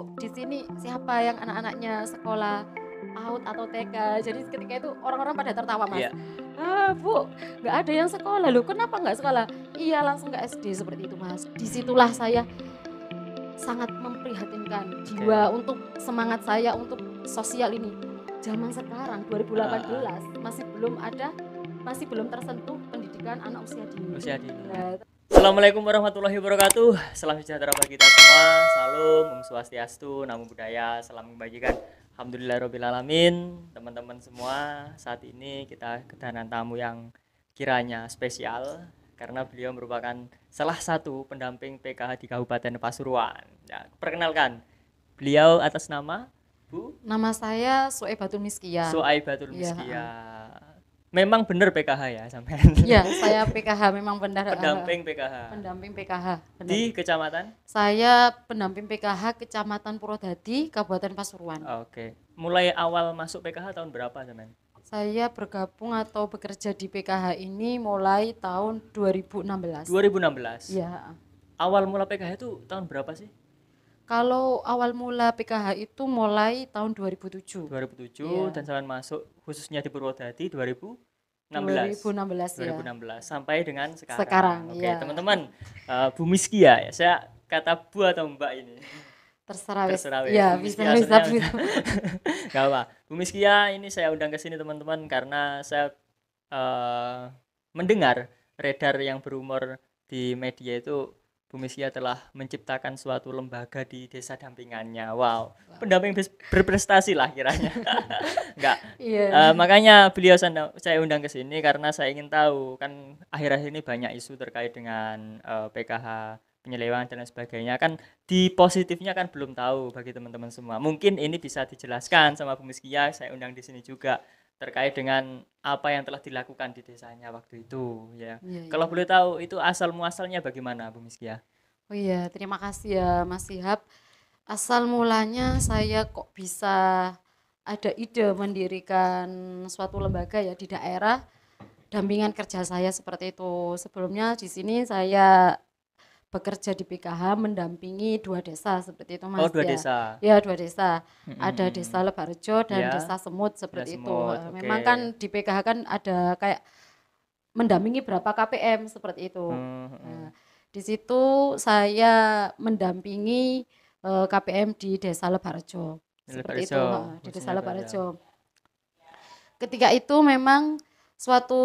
Bu, di sini siapa yang anak-anaknya sekolah PAUD atau TK. Jadi ketika itu orang-orang pada tertawa, Mas. Iya. Ah, Bu, nggak ada yang sekolah loh. Kenapa nggak sekolah? Iya, langsung ke SD seperti itu, Mas. Disitulah saya sangat memprihatinkan Oke. jiwa untuk semangat saya untuk sosial ini. Zaman sekarang Heeh, 2018 masih belum tersentuh pendidikan anak usia dini. usia dini. Nah, Assalamualaikum warahmatullahi wabarakatuh. Salam sejahtera bagi kita semua. Salam, Om Swastiastu, Namo Buddhaya, salam kebajikan. Alhamdulillahirabbil alamin. Teman-teman semua, saat ini kita kedatangan tamu yang kiranya spesial karena beliau merupakan salah satu pendamping PKH di Kabupaten Pasuruan. Ya, perkenalkan, beliau atas nama Bu nama saya Suaibatul Miskia. Suaibatul Iya, Miskia. Memang benar PKH ya sampean. iya, saya PKH memang benar Pendamping PKH pendamping PKH, benar. di kecamatan. Saya pendamping PKH Kecamatan Purwodadi, Kabupaten Pasuruan. Oke. Mulai awal masuk PKH tahun berapa sampean? Saya bergabung atau bekerja di PKH ini mulai tahun 2016. 2016. Iya. Awal mula PKH itu tahun berapa sih? Kalau awal mula PKH itu mulai tahun 2007. 2007 Iya. dan sampean masuk khususnya di Purwodadi 2016. 2016 ya. 2016 sampai dengan sekarang. Sekarang, Oke, iya. teman-teman, Bu Miskia ya. Saya kata Bu atau Mbak ini? Terserah wis. Terserah wes. Iya, Bu bisa Miskia, bisa. soalnya Gak apa. Bu Miskia ini saya undang ke sini teman-teman karena saya mendengar beredar yang berumor di media itu Bu Miskia telah menciptakan suatu lembaga di desa dampingannya. Wow, pendamping berprestasi lah kiranya. Enggak. Iya. Makanya beliau saya undang ke sini karena saya ingin tahu kan akhir-akhir ini banyak isu terkait dengan PKH, penyelewengan dan lain sebagainya. Kan di positifnya kan belum tahu bagi teman-teman semua. Mungkin ini bisa dijelaskan sama Bu Miskia, saya undang di sini juga terkait dengan apa yang telah dilakukan di desanya waktu itu ya. Iya, Kalau iya. boleh tahu itu asal muasalnya bagaimana Bu Miskia? Oh iya, terima kasih ya Mas Sihab. Asal mulanya saya kok bisa ada ide mendirikan suatu lembaga ya di daerah dampingan kerja saya seperti itu. Sebelumnya di sini saya bekerja di PKH mendampingi 2 desa seperti itu Oh, Mas dua ya. desa. Ya 2 desa. Ada Mm-mm. Desa Lebarjo dan Ya, Desa Semut sudah seperti itu. semut. Memang Oke. kan di PKH kan ada kayak mendampingi berapa KPM seperti itu. Nah, di situ saya mendampingi KPM di Desa Lebarjo. Seperti itu, Lebarjo, di Desa khususnya Lebarjo. Lebarjo. Ketika itu memang suatu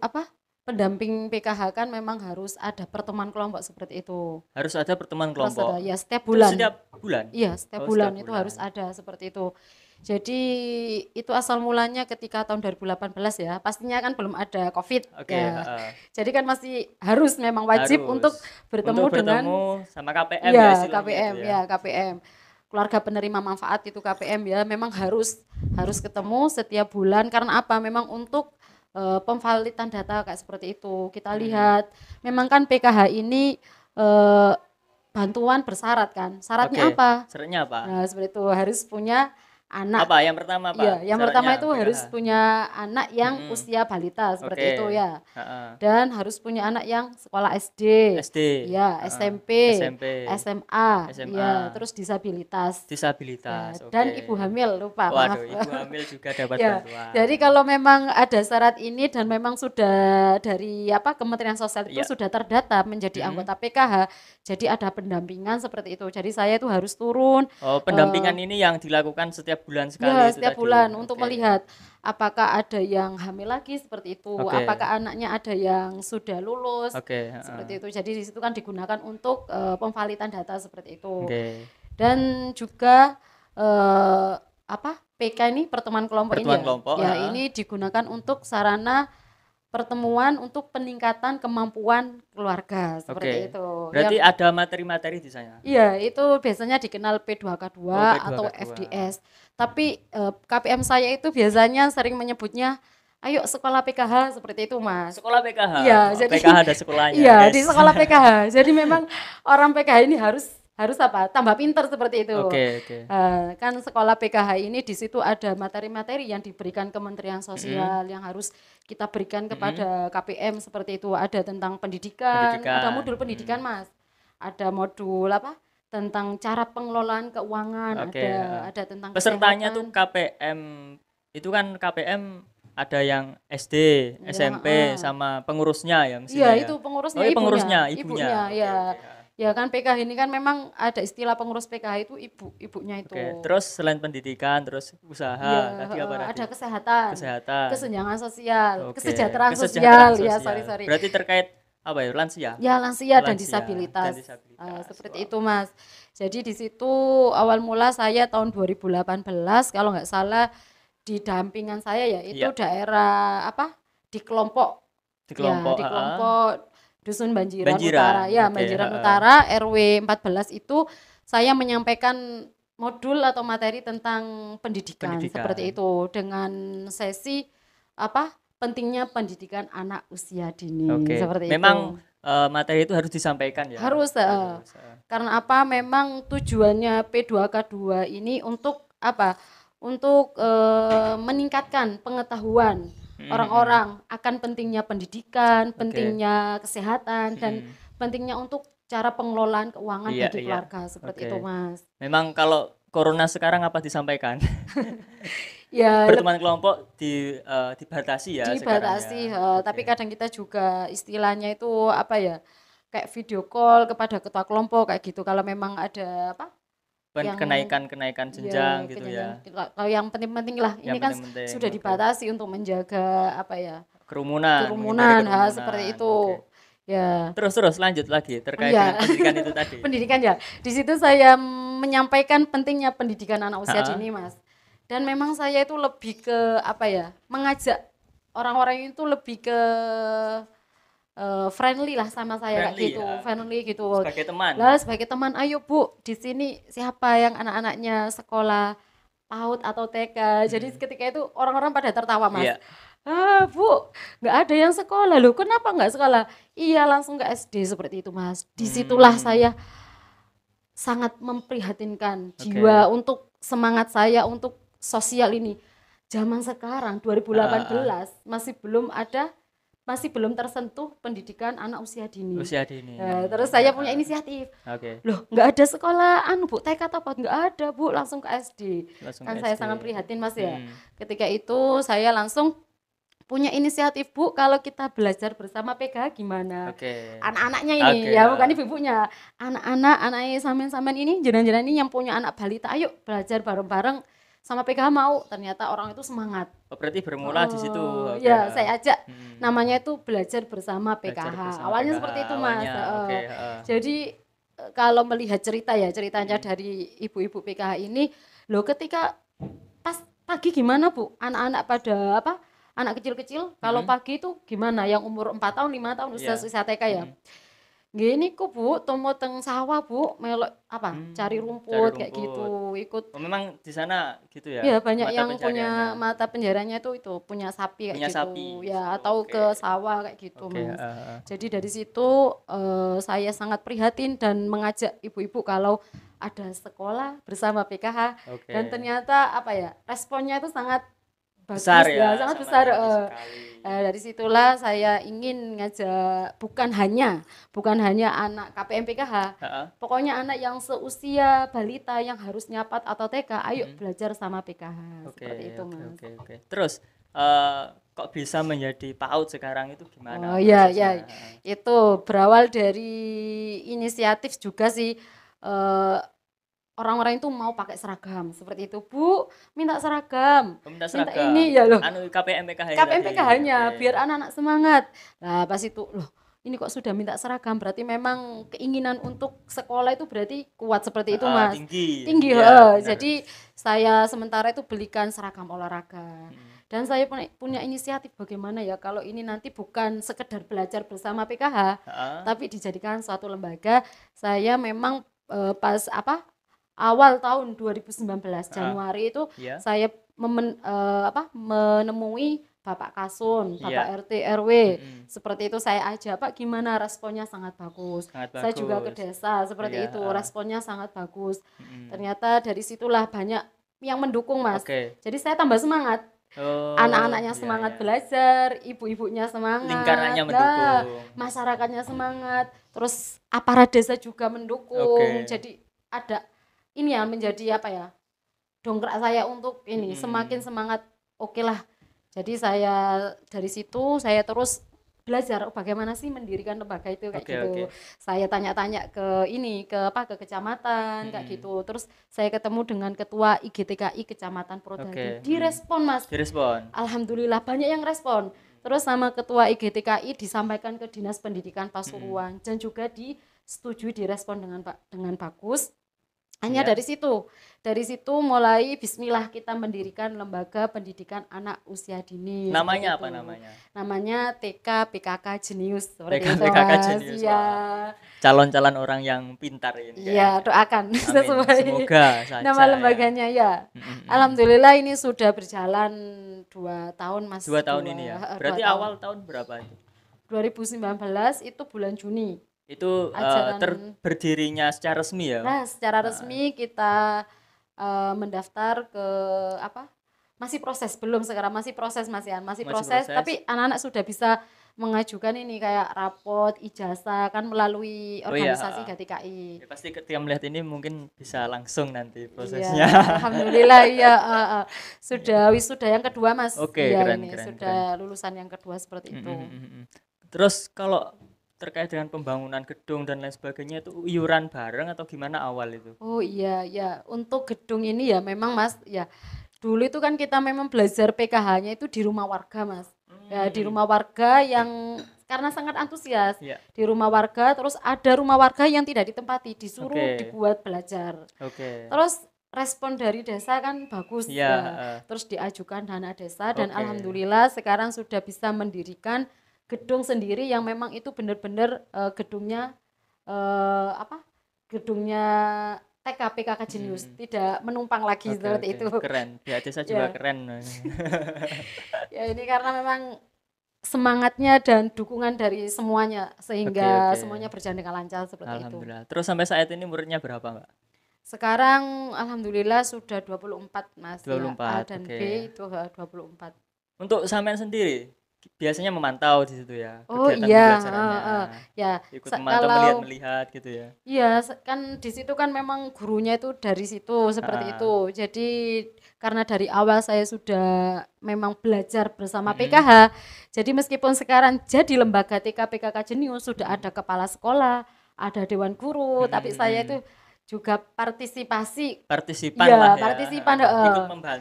apa? Pendamping PKH kan memang harus ada pertemuan kelompok seperti itu. Harus ada pertemuan Harus ada kelompok. ya setiap Itu bulan. setiap bulan? Iya, setiap Oh, setiap bulan itu bulan. harus ada seperti itu. Jadi itu asal mulanya ketika tahun 2018 ya. Pastinya kan belum ada Covid Oke, ya. Jadi kan masih harus memang wajib untuk harus bertemu untuk dengan bertemu sama KPM ya ya istilahnya itu KPM ya. ya KPM. Keluarga penerima manfaat itu KPM ya. Memang harus ketemu setiap bulan karena apa? Memang untuk pemvalidan data kayak seperti itu. Kita lihat memang kan PKH ini bantuan bersyarat kan. Syaratnya Oke, apa? syaratnya apa? Nah, seperti itu harus punya anak. Apa? Yang pertama apa? Iya, yang pertama Syaratnya itu harus PKH. punya anak yang Mm-mm. usia balita seperti itu Oke. ya. Heeh. Dan harus punya anak yang sekolah SD, SD. ya, Heeh. SMP, SMP. SMA, SMA. ya, terus disabilitas. Ya, Disabilitas. dan Oke. ibu hamil, lupa, maaf. Waduh, ibu hamil juga dapat Ya, bantuan. jadi kalau memang ada syarat ini dan memang sudah dari Kementerian Sosial itu Iya. sudah terdata menjadi anggota PKH, jadi ada pendampingan seperti itu. Jadi saya itu harus turun. Oh, pendampingan ini yang dilakukan setiap bulan sekali Ya, itu setiap tadi. bulan untuk Oke. melihat apakah ada yang hamil lagi seperti itu, Oke. apakah anaknya ada yang sudah lulus Oke, seperti itu. Jadi di situ kan digunakan untuk pemvalidan data seperti itu. Oke. Dan juga PK ini pertemuan kelompok Pertemuan ini ya. kelompok, Ya, ini digunakan untuk sarana pertemuan untuk peningkatan kemampuan keluarga seperti Oke. itu. Berarti Yang ada materi-materi di sana. iya, itu biasanya dikenal P2K2 Oh, atau P2K2. FDS. Tapi KPM saya itu biasanya sering menyebutnya, ayo sekolah PKH seperti itu, Mas. Sekolah PKH. Iya, Oh, jadi PKH ada sekolahnya, iya guys. di sekolah PKH. Jadi memang orang PKH ini harus tambah pinter seperti itu. Oke. Kan sekolah PKH ini di situ ada materi-materi yang diberikan Kementerian Sosial yang harus kita berikan kepada KPM seperti itu. Ada tentang pendidikan, ada modul pendidikan, Mas. Ada modul tentang cara pengelolaan keuangan, Oke, ada tentang pesertanya tuh kesehatan. KPM, itu kan KPM ada yang SD, Ya, SMP sama pengurusnya ya iya mestinya ya. itu Oh pengurusnya iya ibunya, ibunya. ya. Oke, oke. Ya kan PKH ini kan memang ada istilah pengurus PKH itu ibunya Oke, itu. terus selain pendidikan terus Iya, usaha, tadi apa ada tadi? kesehatan, Kesehatan. kesenjangan sosial, Oke, kesejahteraan sosial, kesejahteraan ya sosial. sorry. Berarti terkait apa ya? Lansia? Ya lansia dan Lansia dan disabilitas. disabilitas. Seperti Wow. itu Mas. Jadi di situ awal mula saya tahun 2018 kalau nggak salah di dampingan saya ya itu Iya, daerah apa di kelompok di ya kelompok di kelompok Dusun Banjiran Banjiran. Utara ya Oke, Banjiran Utara RW 14 itu saya menyampaikan modul atau materi tentang pendidikan seperti pendidikan. itu dengan sesi apa pentingnya pendidikan anak usia dini Oke, seperti memang itu. materi itu harus disampaikan ya. Harus, Harus. karena apa, memang tujuannya P2K2 ini untuk apa, untuk meningkatkan pengetahuan Mhm. orang-orang akan pentingnya pendidikan, Oke. pentingnya kesehatan, dan Mhm. pentingnya untuk cara pengelolaan keuangan Iya, bagi iya. keluarga, seperti itu Oke. Mas. Memang kalau corona sekarang apa disampaikan? Ya Pertemuan kelompok dibatasi ya sekarang dibatasi, ya. tapi Oke. kadang kita juga istilahnya itu apa ya, kayak video call kepada ketua kelompok kayak gitu, kalau memang ada apa, yang Kenaikan-kenaikan jenjang ya gitu kejadian ya. kalau yang penting-penting lah Yang ini kan penting-penting. sudah Oke. dibatasi untuk menjaga apa ya Kerumunan, menghindari kerumunan seperti kerumunan. itu Oke. ya. Terus terus lanjut lagi terkait dengan Iya. pendidikan itu tadi. Pendidikan ya di situ saya menyampaikan pentingnya pendidikan anak usia Heeh. dini Mas, dan memang saya itu lebih ke apa ya mengajak orang-orang itu lebih ke friendly lah sama saya kayak Friendly gitu, ya. friendly gitu. Sebagai teman. Lah sebagai teman, ayo Bu, di sini siapa yang anak-anaknya sekolah PAUD atau TK. Jadi Mm. ketika itu orang-orang pada tertawa Mas. Iya. Ah Bu, nggak ada yang sekolah loh. Kenapa nggak sekolah? Iya langsung ke SD seperti itu Mas. Disitulah Hmm. saya sangat memprihatinkan jiwa Oke. untuk semangat saya untuk sosial ini. Zaman sekarang Ah, ah. 2018 masih belum tersentuh pendidikan anak usia dini. Usia dini. Terus saya punya inisiatif, Oke. loh nggak ada sekolah Bu TK atau apa, nggak ada Bu, langsung ke SD. Langsung Kan ke saya SD. sangat prihatin Mas ya. Hmm. Ketika itu saya langsung punya inisiatif, Bu kalau kita belajar bersama PKH gimana. Oke. Anak-anaknya Oke. ini ya bukan ibu-ibunya, anaknya sampean ini jenengan ini yang punya anak balita, ayo belajar bareng-bareng sama PKH mau. Ternyata orang itu semangat. Oh, berarti bermula di situ. Oke. Ya saya ajak, Hmm. namanya itu belajar bersama Belajar PKH. bersama Awalnya PKH seperti itu Mas. awalnya. Oke. Jadi kalau melihat ceritanya Hmm. dari ibu-ibu PKH ini, loh ketika pas pagi gimana Bu? Anak-anak pada apa? Anak kecil-kecil kalau Hmm. pagi itu gimana? Yang umur 4 tahun, 5 tahun Iya. usia TK ya. Hmm. Gini ku Bu, tomo teng sawah Bu, melok apa? Cari Cari rumput kayak rumput. gitu, ikut. Oh, memang di sana gitu ya Ya banyak mata yang punya pencariannya. mata penjaranya itu punya sapi kayak Punya gitu sapi. ya, atau Oke. ke sawah kayak gitu Oke. Mas. Jadi dari situ saya sangat prihatin dan mengajak ibu-ibu kalau ada sekolah bersama PKH, dan Oke. ternyata apa ya responnya itu sangat Besar bagus ya, ya, sangat sangat besar. tinggi sekali. Dari situlah saya ingin ngajak bukan hanya anak KPM PKH, Heeh. pokoknya anak yang seusia balita yang harus nyapat atau TK, ayo Hmm. belajar sama PKH. Oke, Seperti itu oke, Mas. oke, oke. Terus kok bisa menjadi PAUD sekarang itu Oh gimana iya prosesnya? ya, itu berawal dari inisiatif juga sih. eh, Orang-orang itu mau pakai seragam seperti itu, Bu, minta seragam, Peminta minta seragam. ini ya loh. Anu KPM PKH ini KPM tadi. PKH-nya Oke. biar anak-anak semangat. Nah, pas itu loh, ini kok sudah minta seragam, berarti memang keinginan untuk sekolah itu berarti kuat seperti itu, Mas. Tinggi. Tinggi, Iya, benar. Jadi saya sementara itu belikan seragam olahraga. Hmm. Dan saya punya inisiatif bagaimana ya kalau ini nanti bukan sekedar belajar bersama PKH, Heeh. tapi dijadikan suatu lembaga. Saya memang pas awal tahun 2019 Januari itu Iya. saya menemui Bapak Kasun, Bapak Iya. RT RW. Hmm. Seperti itu saya ajak, Pak gimana, responnya sangat bagus. Sangat Saya juga ke bagus. desa seperti Iya, itu, responnya sangat bagus. Hmm. Ternyata dari situlah banyak yang mendukung, Mas. Oke. Jadi saya tambah semangat. Oh, Anak-anaknya iya, semangat iya. belajar, ibu-ibunya semangat, Lingkarannya nah, mendukung. masyarakatnya semangat, terus aparat desa juga mendukung. Oke. Jadi ada ini ya menjadi apa ya, dongkrak saya untuk ini semakin semangat. Oke lah, jadi saya dari situ saya terus belajar bagaimana sih mendirikan lembaga itu kayak gitu. Saya tanya-tanya ke kecamatan kayak gitu. Terus saya ketemu dengan ketua IGTKI Kecamatan Purwodadi. Direspon Mas. Direspon. Alhamdulillah banyak yang respon. Terus sama ketua IGTKI disampaikan ke Dinas Pendidikan Pasuruan dan juga disetujui, direspon dengan bagus. Hanya dari situ mulai bismillah kita mendirikan lembaga pendidikan anak usia dini. Namanya apa namanya? Namanya TK PKK Jenius. TK PKK Jenius. Ya. Calon-calon orang yang pintar ini. Iya, doakan sesuai. Semoga saja. Nama lembaganya ya. Alhamdulillah ini sudah berjalan 2 tahun Mas. 2 tahun ini ya. Berarti awal tahun berapa itu? 2019 itu bulan Juni. Itu berdirinya secara resmi ya? Nah, secara resmi kita mendaftar ke masih proses, belum sekarang masih proses Mas Yan, masih proses. Tapi anak-anak sudah bisa mengajukan ini kayak rapot, ijazah kan melalui organisasi GTKI. Ya, pasti ketika melihat ini mungkin bisa langsung nanti prosesnya. Iya, alhamdulillah ya. Sudah wisuda yang kedua Mas. Oke, ya, keren, sudah lulusan yang kedua seperti itu. Terus kalau terkait dengan pembangunan gedung dan lain sebagainya itu iuran bareng atau gimana awal itu? Oh iya ya, untuk gedung ini ya memang Mas ya, dulu itu kan kita memang belajar PKH-nya itu di rumah warga Mas. Ya di rumah warga yang karena sangat antusias di rumah warga, terus ada rumah warga yang tidak ditempati, disuruh dibuat belajar. Terus respon dari desa kan bagus terus diajukan dana desa dan alhamdulillah sekarang sudah bisa mendirikan gedung sendiri yang memang itu benar-benar gedungnya gedungnya TK PKK Jenius, tidak menumpang lagi seperti itu. Keren, pihak desa juga keren. Ya ini karena memang semangatnya dan dukungan dari semuanya sehingga semuanya berjalan dengan lancar seperti itu. Alhamdulillah. Terus sampai saat ini muridnya berapa Mbak? Sekarang alhamdulillah sudah 24 Mas. 24 A dan B itu 24. Untuk sampean sendiri biasanya memantau di situ ya, oh iya, ya ikut memantau melihat gitu ya. Iya kan di situ kan memang gurunya itu dari situ seperti itu. Jadi karena dari awal saya sudah memang belajar bersama PKH. Jadi meskipun sekarang jadi lembaga TK PKK Jenius sudah ada kepala sekolah, ada dewan guru, tapi saya itu juga partisipan lah ya. Partisipan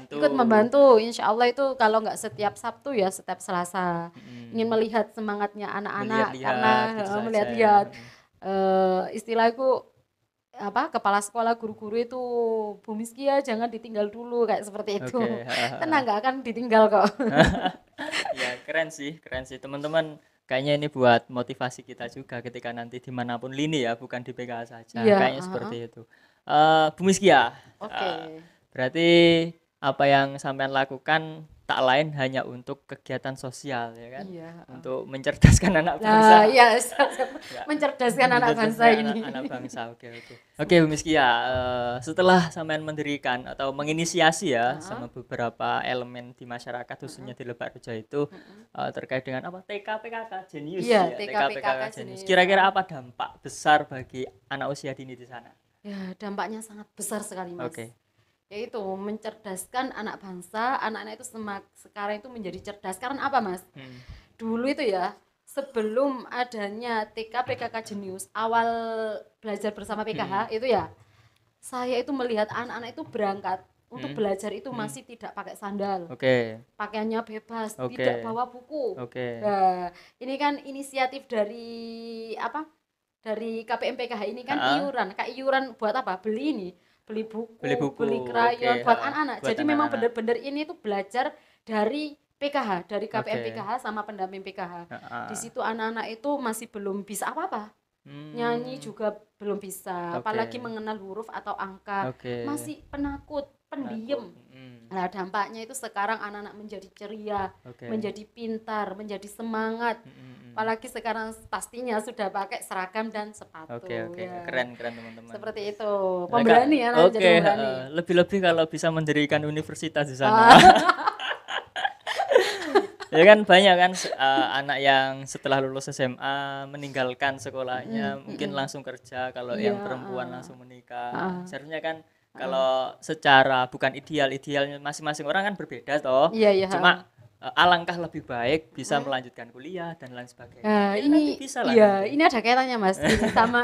ikut membantu. Insya Allah itu kalau nggak setiap Sabtu ya setiap Selasa. Ingin melihat semangatnya anak-anak karena melihat-lihat istilahku kepala sekolah guru-guru itu Bu Miskia jangan ditinggal dulu kayak seperti itu. Tenang, nggak akan ditinggal kok. Ya keren sih teman-teman. Kayaknya ini buat motivasi kita juga ketika nanti dimanapun lini ya, bukan di PKH saja. Kayaknya seperti itu. Bu Miskia, berarti apa yang sampean lakukan tak lain hanya untuk kegiatan sosial ya kan? Untuk mencerdaskan anak bangsa. Mencerdaskan anak bangsa ini. Anak bangsa, oke Bu Miskia, setelah sampean mendirikan atau menginisiasi ya sama beberapa elemen di masyarakat khususnya di Lebak Rejo itu terkait dengan apa TK PKK Jenius TK PKK Jenius. Kira-kira apa dampak besar bagi anak usia dini di sana? Ya dampaknya sangat besar sekali Mas. Yaitu mencerdaskan anak bangsa. Anak-anak itu sekarang itu menjadi cerdas karena apa Mas? Dulu itu ya sebelum adanya TK PKK Jenius, awal belajar bersama PKH itu ya, saya itu melihat anak-anak itu berangkat untuk belajar itu masih tidak pakai sandal, pakaiannya bebas, tidak bawa buku. Nah, ini kan inisiatif dari dari KPM PKH ini kan iuran buat apa? Beli buku, beli krayon buat anak-anak. Jadi memang benar-benar ini tuh belajar dari PKH, dari KPM PKH sama pendamping PKH. Di situ anak-anak itu masih belum bisa apa-apa. Nyanyi juga belum bisa, apalagi mengenal huruf atau angka. Masih penakut, pendiam. Nah, dampaknya itu sekarang anak-anak menjadi ceria, menjadi pintar, menjadi semangat. Apalagi sekarang pastinya sudah pakai seragam dan sepatu. Ya. Keren teman-teman. Seperti itu. Pemberani ya, jadi pemberani. Lebih-lebih kalau bisa mendirikan universitas di sana. Ya kan banyak kan anak yang setelah lulus SMA meninggalkan sekolahnya, mungkin langsung kerja, kalau Iya, yang perempuan langsung menikah. heeh, Seharusnya kan heeh. kalau secara bukan idealnya masing-masing orang kan berbeda toh. Iya iya, heeh. Cuma alangkah lebih baik bisa Mhm. melanjutkan kuliah dan lain sebagainya. Nah, Ya nanti ini bisa lah iya, nanti. ini ada kaitannya Mas, ini sama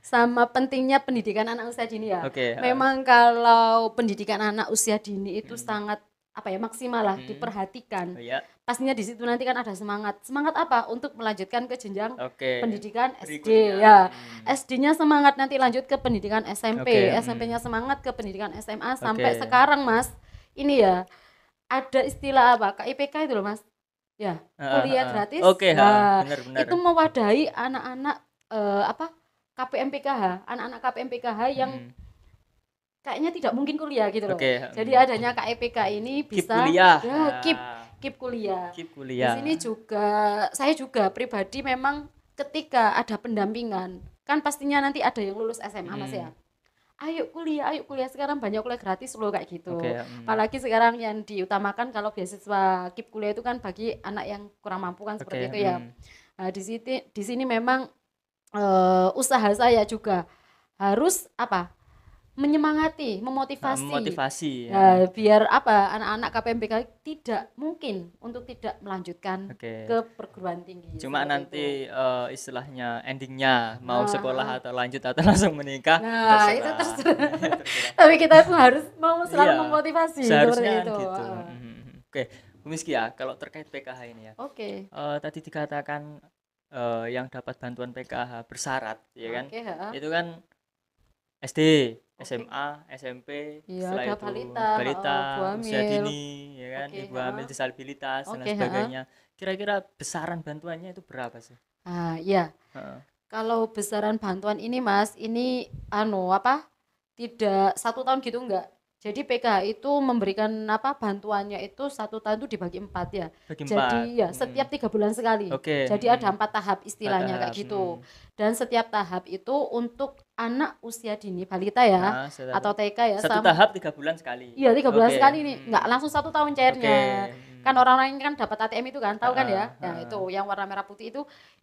sama pentingnya pendidikan anak usia dini ya. Oke, heeh. Memang kalau pendidikan anak usia dini itu Mm, sangat apa ya, maksimal lah mm. diperhatikan. Oh ya, Pastinya di situ nanti kan ada semangat. Semangat apa? Untuk melanjutkan ke jenjang oke. pendidikan SD Berikutnya. ya. SD-nya semangat nanti lanjut ke pendidikan SMP, Oke, SMP-nya semangat ke pendidikan SMA sampai oke. sekarang Mas. Ini ya, ada istilah apa? KIPK itu loh Mas. Ya, Heeh, kuliah heeh. gratis. Oke, heeh, Nah, benar benar. itu mewadahi anak-anak apa? KPM PKH, anak-anak KPM PKH yang Mm. kayaknya tidak mungkin kuliah gitu loh. Oke, Jadi adanya KIPK ini keep bisa kuliah. ya keep kuliah. Keep Di kuliah. sini juga saya juga pribadi memang ketika ada pendampingan, kan pastinya nanti ada yang lulus SMA Mas ya. Ayo kuliah sekarang banyak kuliah gratis loh kayak Oke, gitu. Apalagi sekarang yang diutamakan kalau beasiswa KIP kuliah itu kan bagi anak yang kurang mampu kan oke, seperti itu ya. Nah, di sini memang usaha saya juga harus apa? Menyemangati, memotivasi. memotivasi ya. Ya, biar apa? Anak-anak KPMPK tidak mungkin untuk tidak melanjutkan Oke. ke perguruan tinggi Cuma seperti itu. nanti istilahnya endingnya mau Nah, sekolah atau lanjut atau langsung menikah nah, itu terserah. terserah. Ya, terserah. Tapi kita tuh harus mau selalu Iya, memotivasi seperti seharusnya kan itu. gitu. Oke, Bu Miski ya, kalau terkait PKH ini ya. Oke. Tadi dikatakan yang dapat bantuan PKH bersyarat, ya kan? Oke, heeh. Itu kan SD, Oke. SMA, SMP, Iya, setelah ada itu balita, balita, ibu usia hamil. dini, ya kan, Oke, ibu hamil, heeh. disabilitas dan lain Oke, heeh. sebagainya. Kira-kira besaran bantuannya itu berapa sih? Ah, iya. Heeh. Kalau besaran bantuan ini, Mas, ini apa? Tidak 1 tahun gitu enggak. Jadi PKH itu memberikan apa bantuannya itu 1 tahun itu dibagi 4 ya. Bagi empat. Jadi ya setiap 3 bulan sekali. Oke. Jadi ada 4 tahap Empat istilahnya kayak tahap. gitu. Dan setiap tahap itu untuk anak usia dini balita ya Nah, atau TK ya satu tahap 3 bulan sekali. iya 3 bulan Oke. sekali nih, nggak langsung 1 tahun Oke. cairnya. Kan orang-orang ini kan dapat ATM itu kan, tahu kan ya? Ya Heeh. itu yang warna merah putih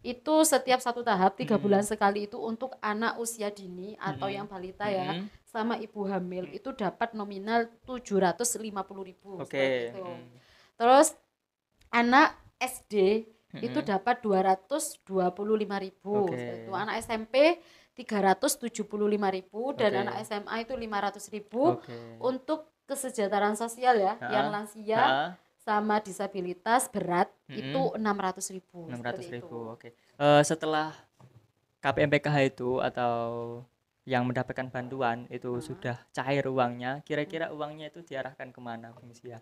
itu setiap 1 tahap 3 bulan sekali itu untuk anak usia dini atau yang balita ya, sama ibu hamil itu dapat nominal 750.000 seperti Oke. itu. Terus anak SD itu dapat 225.000 Oke. seperti itu. Anak SMP 375.000 dan Oke. anak SMA itu 500.000 Oke. untuk kesejahteraan sosial ya, yang Heeh. lansia Heeh. sama disabilitas berat itu 600.000 600.000. seperti itu. Oke. Setelah KPMPKH itu atau yang mendapatkan bantuan itu sudah cair uangnya, kira-kira uangnya itu diarahkan kemana, Bung Sia?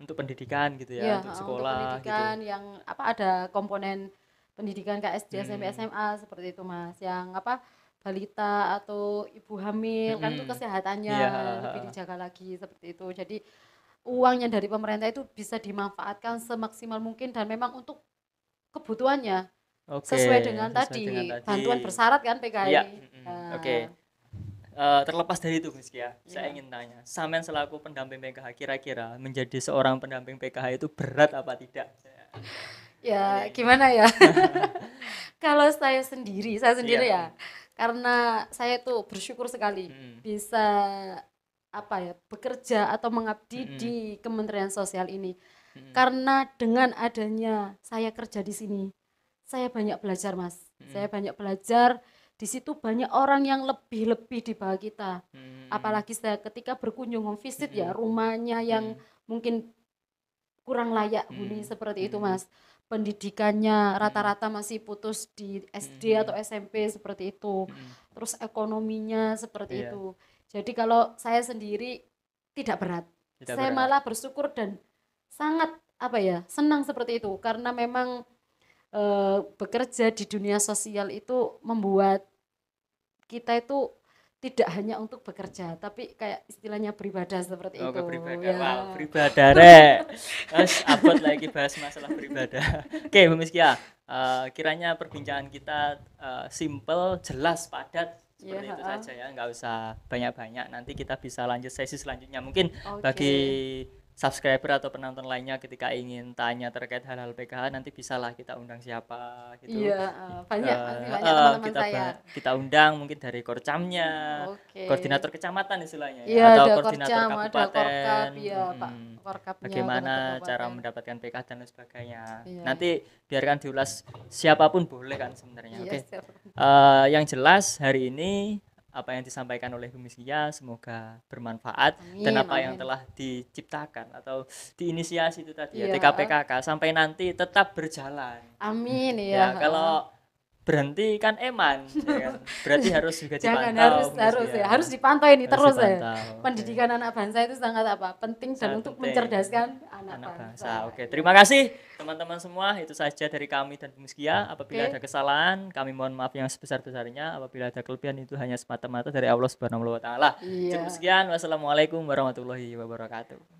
Untuk pendidikan gitu ya, Iya, untuk untuk sekolah gitu. pendidikan yang apa ada komponen pendidikan KSD SMP SMA seperti itu Mas. Yang apa balita atau ibu hamil kan itu kesehatannya Iya. lebih dijaga lagi seperti itu. Jadi uangnya dari pemerintah itu bisa dimanfaatkan semaksimal mungkin dan memang untuk kebutuhannya Oke, sesuai dengan sesuai tadi dengan tadi. bantuan bersyarat kan PKI. Iya. Nah, Oke. Terlepas dari itu Gus ya, saya Iya. ingin tanya, Samen selaku pendamping PKH kira-kira menjadi seorang pendamping PKH itu berat apa tidak? Ya gimana ya? Kalau saya sendiri Iya. ya, karena saya tuh bersyukur sekali bisa apa ya bekerja atau mengabdi di Kementerian Sosial ini. Karena dengan adanya saya kerja di sini, saya banyak belajar Mas. Saya banyak belajar. Di situ banyak orang yang lebih di bawah kita. Apalagi saya ketika berkunjung visit ya rumahnya yang mungkin kurang layak huni seperti itu Mas. Pendidikannya rata-rata masih putus di SD atau SMP seperti itu. Terus ekonominya seperti Iya. itu. Jadi kalau saya sendiri tidak berat. Tidak Saya berat. malah bersyukur dan sangat apa ya senang seperti itu karena memang bekerja di dunia sosial itu membuat kita itu tidak hanya untuk bekerja tapi kayak istilahnya beribadah seperti Oh, itu beribadah. ya. Wow, beribadah rek. Mas abot lagi bahas masalah beribadah. Oke, Bu Miskia. Kiranya perbincangan kita simple, jelas, padat seperti itu saja ya, nggak usah banyak-banyak. Nanti kita bisa lanjut sesi selanjutnya. Mungkin Oke. bagi subscriber atau penonton lainnya ketika ingin tanya terkait hal-hal PKH, nanti bisalah kita undang siapa gitu. Iya, banyak pasti banyak teman-teman saya. Kita undang mungkin dari Korcamnya, Oke. koordinator kecamatan istilahnya Iya, atau ada koordinator Korcam, ada kabupaten. Korkap, iya Pak Korkapnya. Bagaimana koordinator cara kabupaten. mendapatkan PKH dan lain sebagainya. Iya. Nanti biarkan diulas siapapun boleh kan sebenarnya. Iya, Oke. siap. Yang jelas hari ini apa yang disampaikan oleh Bu Miskia semoga bermanfaat dan Amin, apa yang amin. telah diciptakan atau diinisiasi itu tadi ya Iya. TKPKK sampai nanti tetap berjalan. Amin Ya, ya. kalau berhenti kan eman, ya kan? Berarti harus juga Jangan dipantau. harus Miskia. ya, harus dipantau ini Harus terus ya. dipantau, oke. Pendidikan anak bangsa itu sangat apa? Penting dan Sangat untuk penting. mencerdaskan anak Anak bangsa. bangsa. Oke, terima kasih teman-teman semua. Itu saja dari kami dan Bu Miskia. Apabila Oke. ada kesalahan, kami mohon maaf yang sebesar-besarnya. Apabila ada kelebihan itu hanya semata-mata dari Allah Subhanahu wa taala. Iya. Cukup sekian. Wassalamualaikum warahmatullahi wabarakatuh.